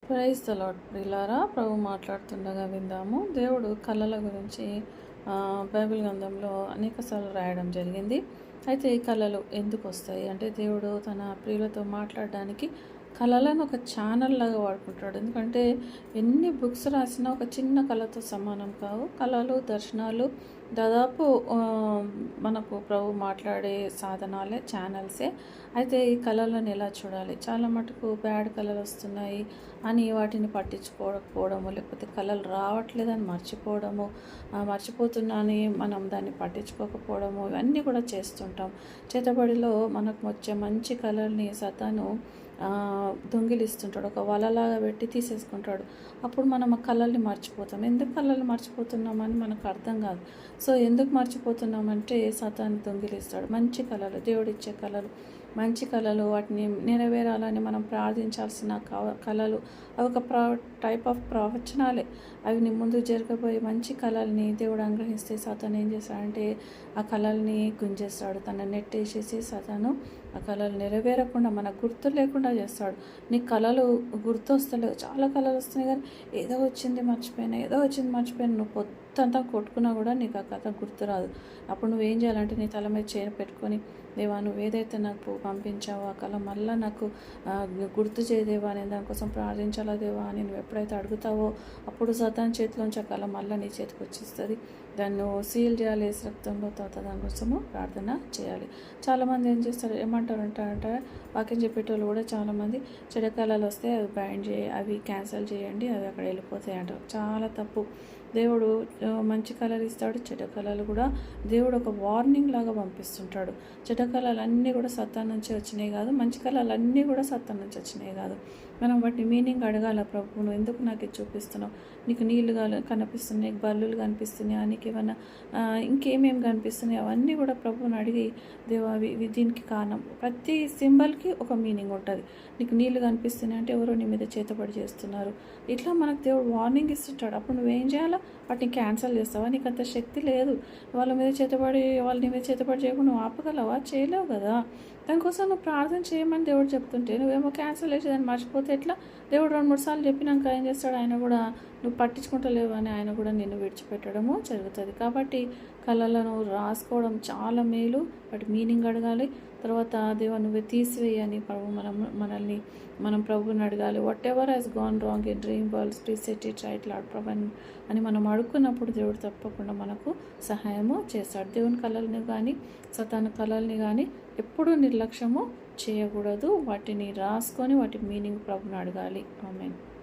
Praise the lord ప్రియులారా, ప్రభు మాట్లాడుతుండగా విందాము. దేవుడు కళల గురించి బైబిల్ గ్రంథంలో అనేకసార్లు రాయడం జరిగింది. అయితే ఈ కళలు ఎందుకు వస్తాయి అంటే, దేవుడు తన ప్రియులతో మాట్లాడడానికి కళలను ఒక ఛానల్ లాగా వాడుకుంటాడు. ఎందుకంటే ఎన్ని బుక్స్ రాసినా ఒక చిన్న కళతో సమానం కావు. కళలు, దర్శనాలు దాదాపు మనకు ప్రభు మాట్లాడే సాధనాలే, ఛానల్సే. అయితే ఈ కళలను ఎలా చూడాలి? చాలా మటుకు బ్యాడ్ కళలు వస్తున్నాయి అని వాటిని పట్టించుకోకపోవడము, లేకపోతే కళలు రావట్లేదని మర్చిపోతున్నాని మనం దాన్ని పట్టించుకోకపోవడము, ఇవన్నీ కూడా చేస్తుంటాం. చేతబడిలో మనకు వచ్చే మంచి కళల్ని సతాను దొంగిలిస్తుంటాడు. ఒక వలలాగా పెట్టి తీసేసుకుంటాడు. అప్పుడు మనం ఆ కళల్ని మర్చిపోతాం. ఎందుకు కళలు మర్చిపోతున్నామని మనకు అర్థం కాదు. సో ఎందుకు మర్చిపోతున్నామంటే సాతాను దొంగిలిస్తాడు. మంచి కళలు, దేవుడిచ్చే కళలు, మంచి కళలు, వాటిని నెరవేరాలని మనం ప్రార్థించాల్సిన కళలు, అవి ఒక టైప్ ఆఫ్ ప్రవచనాలే. అవి నీ ముందు జరగబోయే మంచి కళల్ని దేవుడు అనుగ్రహిస్తే సాతాను ఏం చేస్తాడంటే ఆ కళల్ని గుంజేస్తాడు. తన నెట్టేసేసి సాతాను ఆ కళలు నెరవేరకుండా, మన గుర్తు లేకుండా చేస్తాడు. నీ కళలు గుర్తు వస్తలేవు, చాలా కళలు వస్తున్నాయి కానీ ఏదో వచ్చింది మర్చిపోయినా నువ్వు పొద్దంతా కొట్టుకున్నా కూడా నీకు ఆ కథ గుర్తురాదు. అప్పుడు నువ్వేం చేయాలంటే నీ తల మీద చేయి పెట్టుకొని, దేవా నువ్వు ఏదైతే నాకు పంపించావో ఆ కళ మళ్ళీ నాకు గుర్తు చేయదేవా, నేను దానికోసం ప్రార్థించాలా దేవా అని నువ్వు ఎప్పుడైతే అడుగుతావో అప్పుడు సతాన్ చేతిలోంచి ఆ కళ మళ్ళీ నీ చేతికి వచ్చేస్తుంది. దాన్ని సీల్ చేయాలి, వేసి రక్తంలో తర్వాత దానికోసము ప్రార్థన చేయాలి. చాలామంది ఏం చేస్తారు, ఏమంటారంటే వాక్యం చెప్పేటోళ్ళు కూడా చాలామంది చెడకాలాలు వస్తే అవి బ్యాన్ అవి క్యాన్సిల్ చేయండి, అవి అక్కడ వెళ్ళిపోతాయి అంటారు. చాలా తప్పు. దేవుడు మంచి కళలు ఇస్తాడు, చెడ్డ కళలు కూడా దేవుడు ఒక వార్నింగ్ లాగా పంపిస్తుంటాడు. చెడ్డ కళలన్నీ కూడా సత్తాన్ నుంచి వచ్చినాయి కాదు, మంచి కళలన్నీ కూడా సత్తాన్ నుంచి వచ్చినాయి కాదు. మనం వాటి మీనింగ్ అడగాల, ప్రభు నువ్వు ఎందుకు నాకు ఇది చూపిస్తున్నావు? నీకు నీళ్లు కనిపిస్తున్నాయి, నీకు బల్లులు కనిపిస్తున్నాయి, నీకు ఏమన్నా ఇంకేమేమి కనిపిస్తున్నాయి, అవన్నీ కూడా ప్రభువుని అడిగి, దేవా దీనికి కారణం. ప్రతి సింబల్కి ఒక మీనింగ్ ఉంటుంది. నీకు నీళ్లు కనిపిస్తున్నాయి అంటే ఎవరో నీ మీద చేతబడి చేస్తున్నారు. ఇట్లా మనకు దేవుడు వార్నింగ్ ఇస్తుంటాడు. అప్పుడు నువ్వేం చేయాలా? వాటిని క్యాన్సిల్ చేస్తావా? నీకు అంత శక్తి లేదు. వాళ్ళ నీ మీద చేతబడి చేయకుండా నువ్వు ఆపగలవా? చేయలేవు కదా. దానికోసం నువ్వు ప్రార్థన చేయమని దేవుడు చెప్తుంటే నువ్వేమో క్యాన్సిల్ చేసేదాన్ని మర్చిపోతే ఎట్లా? దేవుడు 2-3 సార్లు చెప్పినాక ఏం చేస్తాడు? ఆయన కూడా నువ్వు పట్టించుకుంటలేవు అని ఆయన కూడా నిన్ను విడిచిపెట్టడము జరుగుతుంది. కాబట్టి కళలను రాసుకోవడం చాలా మేలు. వాటి మీనింగ్ అడగాలి. తర్వాత దేవా నువ్వే తీసివేయని మనం ప్రభుని అడగాలి. What ever has gone wrong in dream worlds please set it right lord ప్రభు అని మనం అడుక్కున్నప్పుడు దేవుడు తప్పకుండా మనకు సహాయము చేస్తాడు. దేవుని కళల్ని కానీ సతాను కళల్ని కానీ ఎప్పుడూ నిర్లక్ష్యము చేయకూడదు. వాటిని రాసుకొని వాటి మీనింగ్ ప్రభుని అడగాలి. ఆమేన్.